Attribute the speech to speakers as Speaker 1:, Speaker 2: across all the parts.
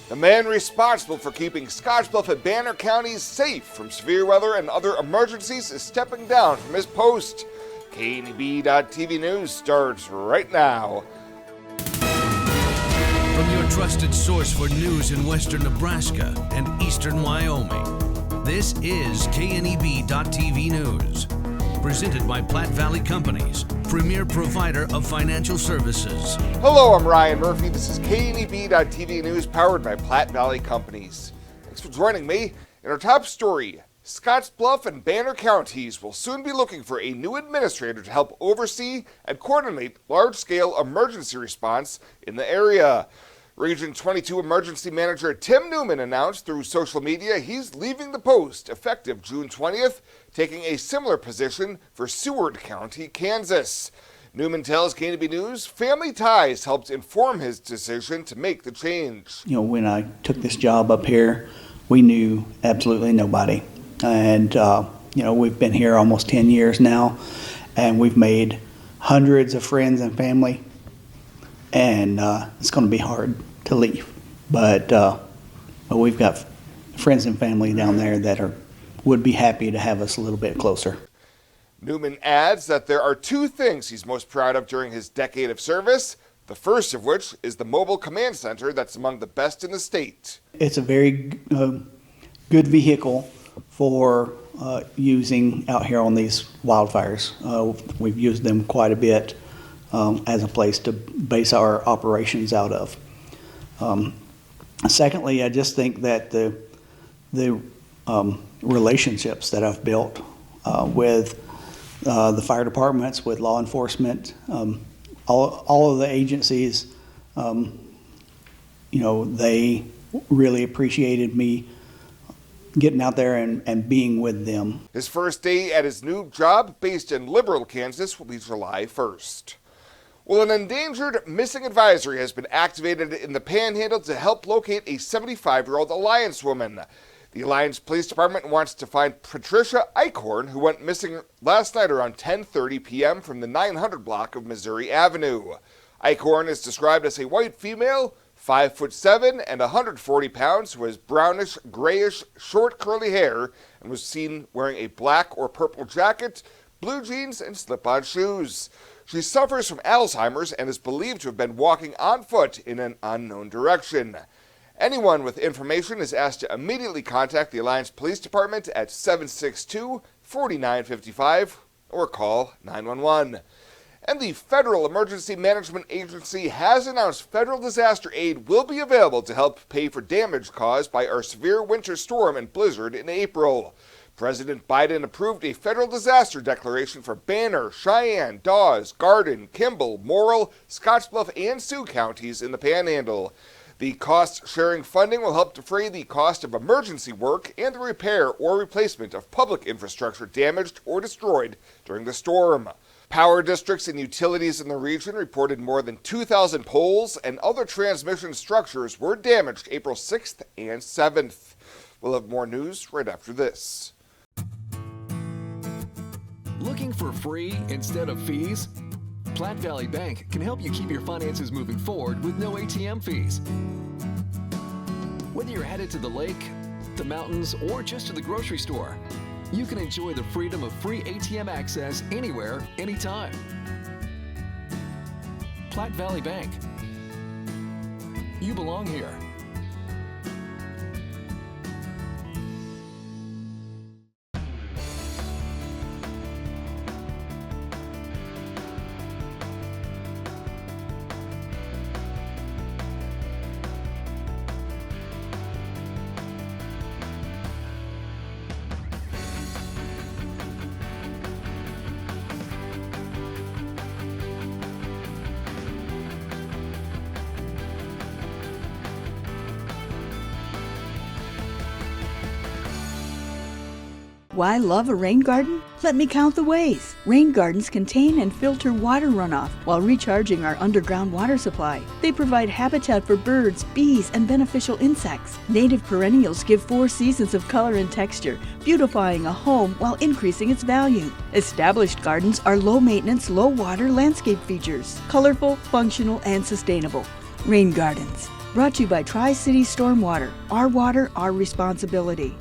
Speaker 1: The man responsible for keeping Scottsbluff and Banner counties safe from severe weather and other emergencies is stepping down from his post. KNEB.TV News starts right now.
Speaker 2: From your trusted source for news in western Nebraska and eastern Wyoming, this is KNEB.TV News. Presented by Platte Valley Companies, premier provider of financial services.
Speaker 1: Hello, I'm Ryan Murphy. This is KNEB.TV News powered by Platte Valley Companies. Thanks for joining me. In our top story, Scottsbluff and Banner counties will soon be looking for a new administrator to help oversee and coordinate large-scale emergency response in the area. Region 22 Emergency Manager Tim Newman announced through social media he's leaving the post effective June 20th, taking a similar position for Seward County, Kansas. Newman tells KNEB News family ties helped inform his decision to make the change.
Speaker 3: When I took this job up here, we knew absolutely nobody. And, we've been here almost 10 years now, and we've made hundreds of friends and family. And it's going to be hard to leave, but we've got friends and family down there that would be happy to have us a little bit closer.
Speaker 1: Newman adds that there are two things he's most proud of during his decade of service, the first of which is the mobile command center that's among the best in the state.
Speaker 3: It's a very good vehicle for using out here on these wildfires. We've used them quite a bit as a place to base our operations out of. Secondly, I just think that the relationships that I've built with the fire departments, with law enforcement, all of the agencies, they really appreciated me getting out there and being with them.
Speaker 1: His first day at his new job, based in Liberal, Kansas, will be July 1st. Well, an endangered missing advisory has been activated in the Panhandle to help locate a 75-year-old Alliance woman. The Alliance Police Department wants to find Patricia Eichhorn, who went missing last night around 10:30 p.m. from the 900 block of Missouri Avenue. Eichhorn is described as a white female, 5'7" and 140 pounds, who has brownish, grayish, short curly hair and was seen wearing a black or purple jacket, blue jeans, and slip-on shoes. She suffers from Alzheimer's and is believed to have been walking on foot in an unknown direction. Anyone with information is asked to immediately contact the Alliance Police Department at 762-4955 or call 911. And the Federal Emergency Management Agency has announced federal disaster aid will be available to help pay for damage caused by our severe winter storm and blizzard in April. President Biden approved a federal disaster declaration for Banner, Cheyenne, Dawes, Garden, Kimball, Morrill, Scottsbluff, and Sioux counties in the Panhandle. The cost-sharing funding will help defray the cost of emergency work and the repair or replacement of public infrastructure damaged or destroyed during the storm. Power districts and utilities in the region reported more than 2,000 poles and other transmission structures were damaged April 6th and 7th. We'll have more news right after this.
Speaker 4: Looking for free instead of fees? Platte Valley Bank can help you keep your finances moving forward with no ATM fees. Whether you're headed to the lake, the mountains, or just to the grocery store, you can enjoy the freedom of free ATM access anywhere, anytime. Platte Valley Bank. You belong here.
Speaker 5: Why love a rain garden? Let me count the ways. Rain gardens contain and filter water runoff while recharging our underground water supply. They provide habitat for birds, bees, and beneficial insects. Native perennials give 4 seasons of color and texture, beautifying a home while increasing its value. Established gardens are low-maintenance, low-water landscape features, colorful, functional, and sustainable. Rain gardens. Brought to you by Tri-City Stormwater. Our water, our responsibility.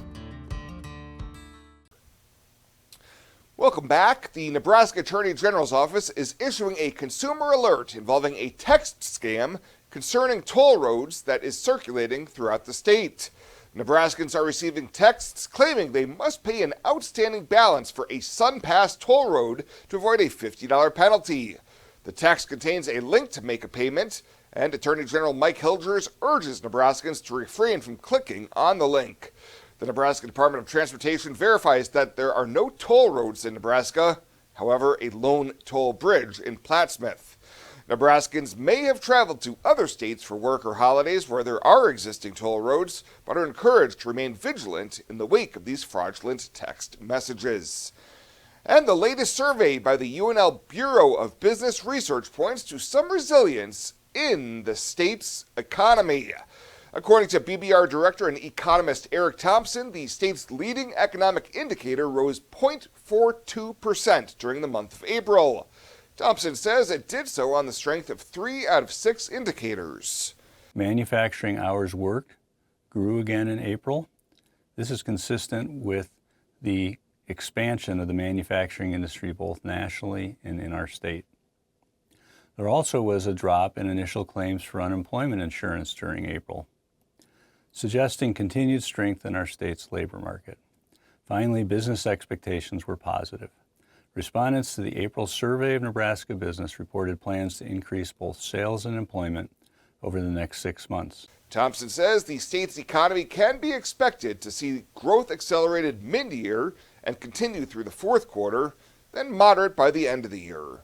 Speaker 1: Welcome back. The Nebraska Attorney General's Office is issuing a consumer alert involving a text scam concerning toll roads that is circulating throughout the state. Nebraskans are receiving texts claiming they must pay an outstanding balance for a SunPass toll road to avoid a $50 penalty. The text contains a link to make a payment, and Attorney General Mike Hilgers urges Nebraskans to refrain from clicking on the link. The Nebraska Department of Transportation verifies that there are no toll roads in Nebraska, however, a lone toll bridge in Plattsmouth. Nebraskans may have traveled to other states for work or holidays where there are existing toll roads, but are encouraged to remain vigilant in the wake of these fraudulent text messages. And the latest survey by the UNL Bureau of Business Research points to some resilience in the state's economy. According to BBR Director and economist Eric Thompson, the state's leading economic indicator rose 0.42% during the month of April. Thompson says it did so on the strength of 3 out of 6 indicators.
Speaker 6: Manufacturing hours worked grew again in April. This is consistent with the expansion of the manufacturing industry both nationally and in our state. There also was a drop in initial claims for unemployment insurance during April, suggesting continued strength in our state's labor market. Finally, business expectations were positive. Respondents to the April survey of Nebraska business reported plans to increase both sales and employment over the next 6 months.
Speaker 1: Thompson says the state's economy can be expected to see growth accelerated mid-year and continue through the fourth quarter, then moderate by the end of the year.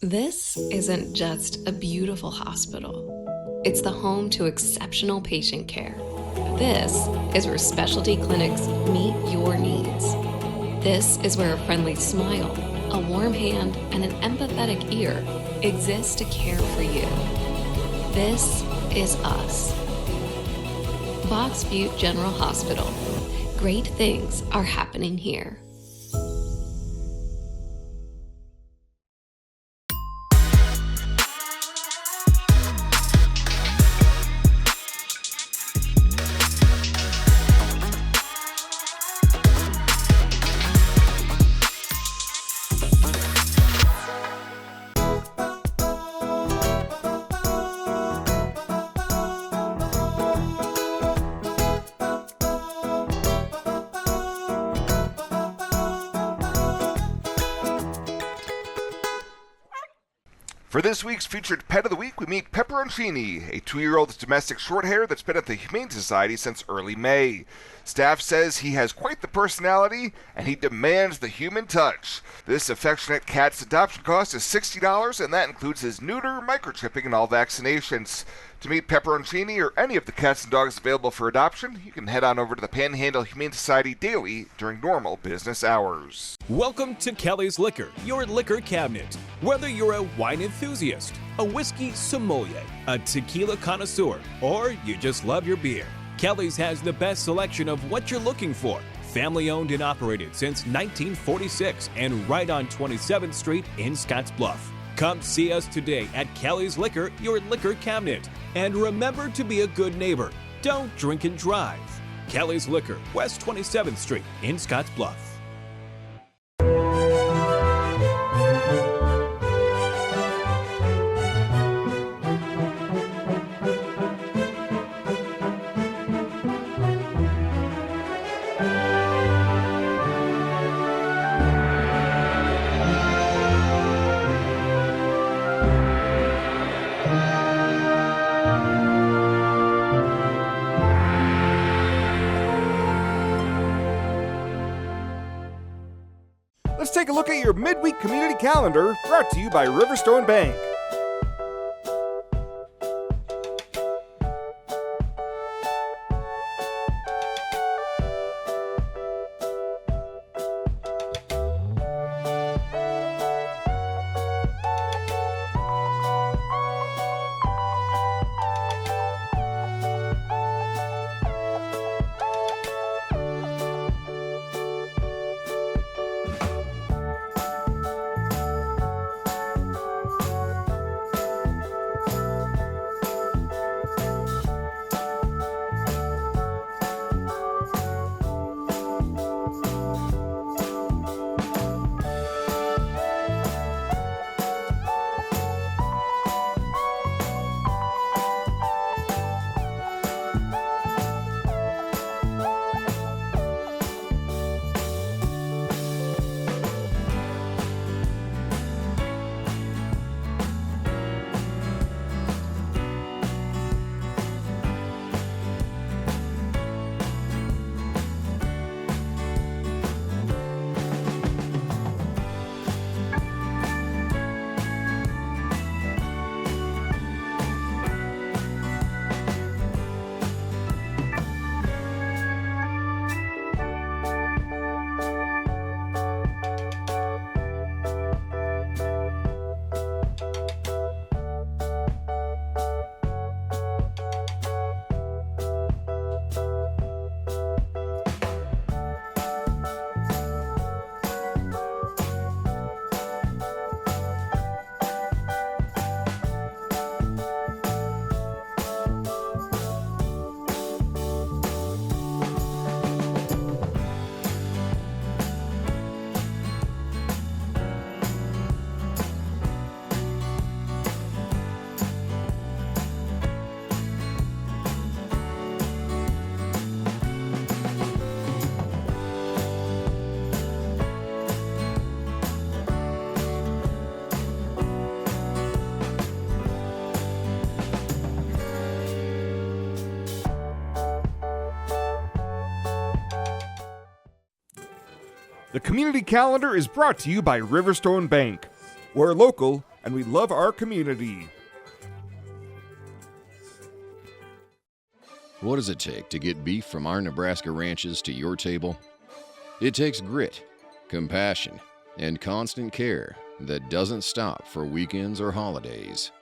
Speaker 7: This isn't just a beautiful hospital. It's the home to exceptional patient care. This is where specialty clinics meet your needs. This is where a friendly smile, a warm hand, and an empathetic ear exist to care for you. This is us. Box Butte General Hospital. Great things are happening here.
Speaker 1: For this week's featured Pet of the Week, we meet Pepperoncini, a 2-year-old domestic short-hair that's been at the Humane Society since early May. Staff says he has quite the personality, and he demands the human touch. This affectionate cat's adoption cost is $60, and that includes his neuter, microchipping, and all vaccinations. To meet Pepperoncini or any of the cats and dogs available for adoption, you can head on over to the Panhandle Humane Society daily during normal business hours.
Speaker 8: Welcome to Kelly's Liquor, your liquor cabinet. Whether you're a wine enthusiast, a whiskey sommelier, a tequila connoisseur, or you just love your beer, Kelly's has the best selection of what you're looking for. Family owned and operated since 1946 and right on 27th Street in Scottsbluff. Come see us today at Kelly's Liquor, your liquor cabinet. And remember to be a good neighbor. Don't drink and drive. Kelly's Liquor, West 27th Street in Scottsbluff.
Speaker 1: Let's take a look at your midweek community calendar, brought to you by Riverstone Bank. The community calendar is brought to you by Riverstone Bank. We're local and we love our community.
Speaker 9: What does it take to get beef from our Nebraska ranches to your table? It takes grit, compassion, and constant care that doesn't stop for weekends or holidays.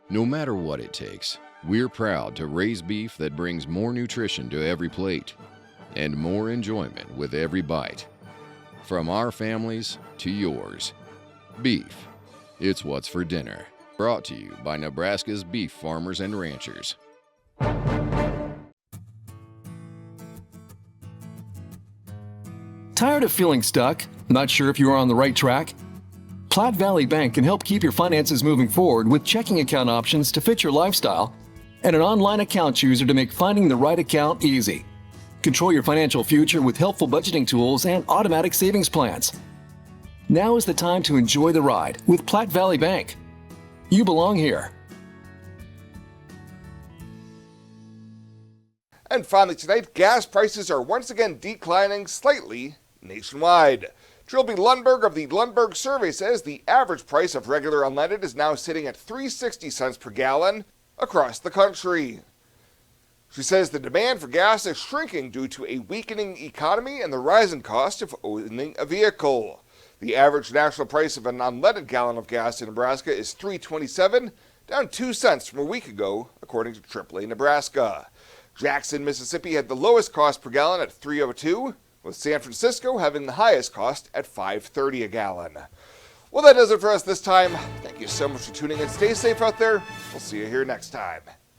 Speaker 9: No matter what it takes, we're proud to raise beef that brings more nutrition to every plate and more enjoyment with every bite. From our families to yours. Beef, it's what's for dinner. Brought to you by Nebraska's beef farmers and ranchers.
Speaker 4: Tired of feeling stuck? Not sure if you are on the right track? Platte Valley Bank can help keep your finances moving forward with checking account options to fit your lifestyle and an online account chooser to make finding the right account easy. Control your financial future with helpful budgeting tools and automatic savings plans. Now is the time to enjoy the ride with Platte Valley Bank. You belong here.
Speaker 1: And finally tonight, gas prices are once again declining slightly nationwide. Trilby Lundberg of the Lundberg Survey says the average price of regular unleaded is now sitting at 3.60 cents per gallon across the country. She says the demand for gas is shrinking due to a weakening economy and the rising cost of owning a vehicle. The average national price of an unleaded gallon of gas in Nebraska is $3.27, down 2 cents from a week ago, according to AAA Nebraska. Jackson, Mississippi had the lowest cost per gallon at $3.02, with San Francisco having the highest cost at $5.30 a gallon. Well, that does it for us this time. Thank you so much for tuning in. Stay safe out there. We'll see you here next time.